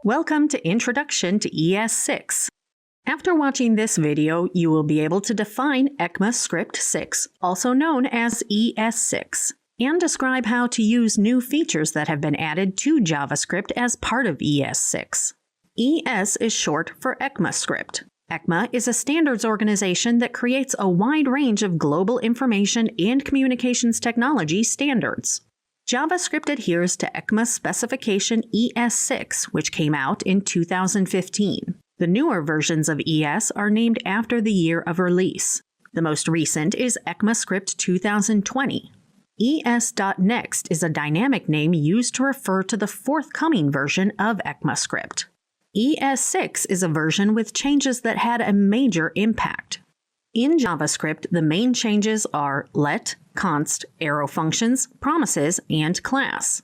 Welcome to Introduction to ES6. After watching this video, you will be able to define ECMAScript 6, also known as ES6, and describe how to use new features that have been added to JavaScript as part of ES6. ES is short for ECMAScript. ECMA is a standards organization that creates a wide range of global information and communications technology standards. JavaScript adheres to ECMA's specification ES6, which came out in 2015. The newer versions of ES are named after the year of release. The most recent is ECMAScript 2020. ES.next is a dynamic name used to refer to the forthcoming version of ECMAScript. ES6 is a version with changes that had a major impact. In JavaScript, the main changes are let, const, arrow functions, promises, and class.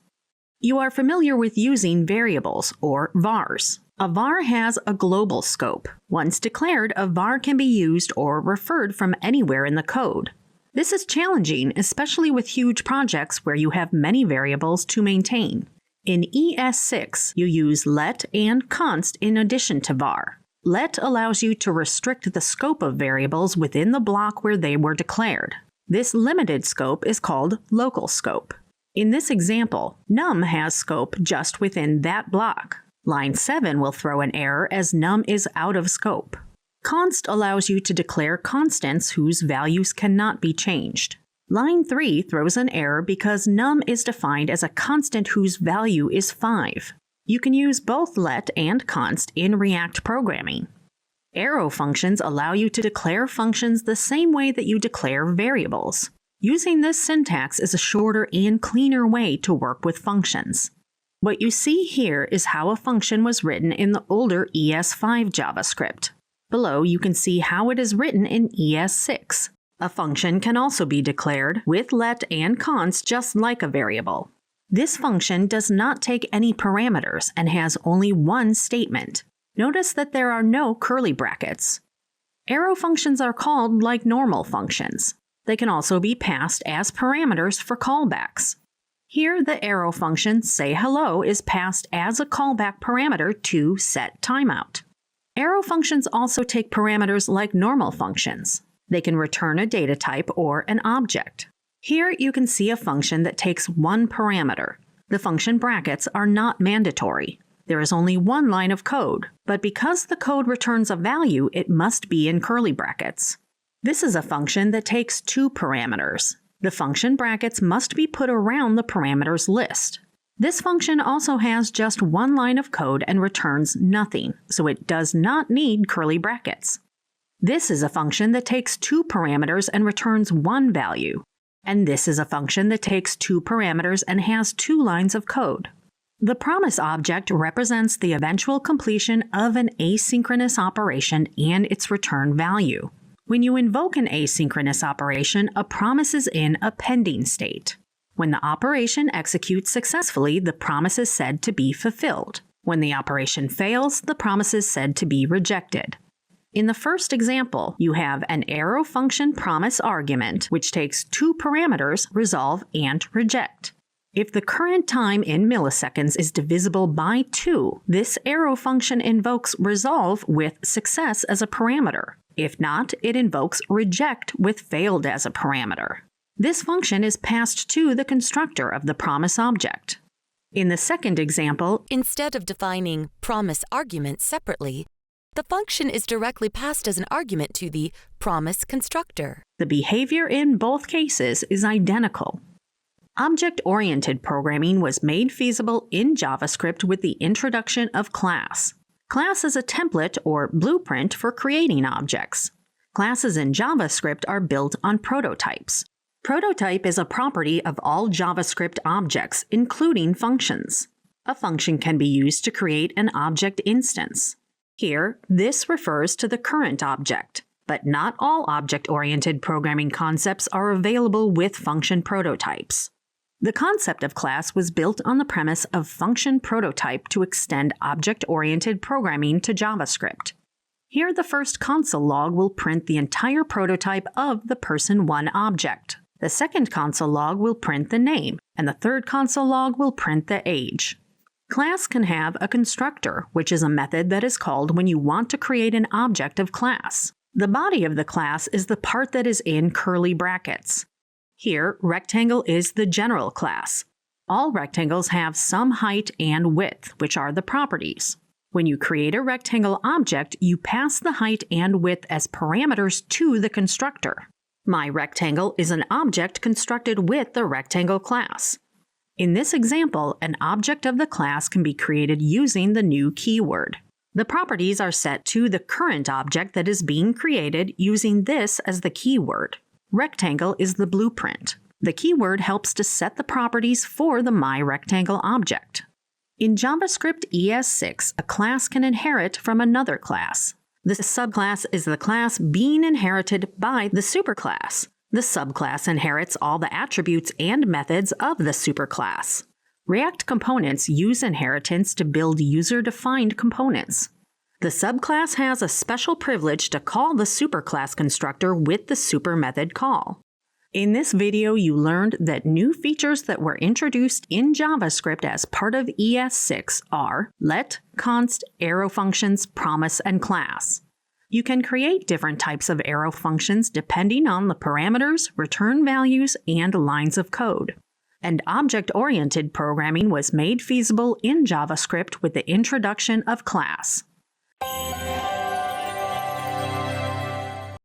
You are familiar with using variables, or vars. A var has a global scope. Once declared, a var can be used or referred from anywhere in the code. This is challenging, especially with huge projects where you have many variables to maintain. In ES6, you use let and const in addition to var. Let allows you to restrict the scope of variables within the block where they were declared. This limited scope is called local scope. In this example, num has scope just within that block. Line 7 will throw an error as num is out of scope. Const allows you to declare constants whose values cannot be changed. Line 3 throws an error because num is defined as a constant whose value is 5. You can use both let and const in React programming. Arrow functions allow you to declare functions the same way that you declare variables. Using this syntax is a shorter and cleaner way to work with functions. What you see here is how a function was written in the older ES5 JavaScript. Below, you can see how it is written in ES6. A function can also be declared with let and const just like a variable. This function does not take any parameters and has only one statement. Notice that there are no curly brackets. Arrow functions are called like normal functions. They can also be passed as parameters for callbacks. Here, the arrow function sayHello is passed as a callback parameter to setTimeout. Arrow functions also take parameters like normal functions. They can return a data type or an object. Here you can see a function that takes one parameter. The function brackets are not mandatory. There is only one line of code, but because the code returns a value, it must be in curly brackets. This is a function that takes two parameters. The function brackets must be put around the parameters list. This function also has just one line of code and returns nothing, so it does not need curly brackets. This is a function that takes two parameters and returns one value. And this is a function that takes two parameters and has two lines of code. The promise object represents the eventual completion of an asynchronous operation and its return value. When you invoke an asynchronous operation, a promise is in a pending state. When the operation executes successfully, the promise is said to be fulfilled. When the operation fails, the promise is said to be rejected. In the first example, you have an arrow function promise argument, which takes two parameters, resolve and reject. If the current time in milliseconds is divisible by 2, this arrow function invokes resolve with success as a parameter. If not, it invokes reject with failed as a parameter. This function is passed to the constructor of the promise object. In the second example, instead of defining promise argument separately, the function is directly passed as an argument to the promise constructor. The behavior in both cases is identical. Object-oriented programming was made feasible in JavaScript with the introduction of class. Class is a template or blueprint for creating objects. Classes in JavaScript are built on prototypes. Prototype is a property of all JavaScript objects, including functions. A function can be used to create an object instance. Here, this refers to the current object, but not all object-oriented programming concepts are available with function prototypes. The concept of class was built on the premise of function prototype to extend object-oriented programming to JavaScript. Here, the first console log will print the entire prototype of the person1 object. The second console log will print the name, and the third console log will print the age. Class can have a constructor, which is a method that is called when you want to create an object of class. The body of the class is the part that is in curly brackets. Here, rectangle is the general class. All rectangles have some height and width, which are the properties. When you create a rectangle object, you pass the height and width as parameters to the constructor. MyRectangle is an object constructed with the rectangle class. In this example, an object of the class can be created using the new keyword. The properties are set to the current object that is being created using this as the keyword. Rectangle is the blueprint. The keyword helps to set the properties for the MyRectangle object. In JavaScript ES6, a class can inherit from another class. The subclass is the class being inherited by the superclass. The subclass inherits all the attributes and methods of the superclass. React components use inheritance to build user-defined components. The subclass has a special privilege to call the superclass constructor with the super method call. In this video, you learned that new features that were introduced in JavaScript as part of ES6 are let, const, arrow functions, promise, and class. You can create different types of arrow functions depending on the parameters, return values, and lines of code. And object-oriented programming was made feasible in JavaScript with the introduction of class.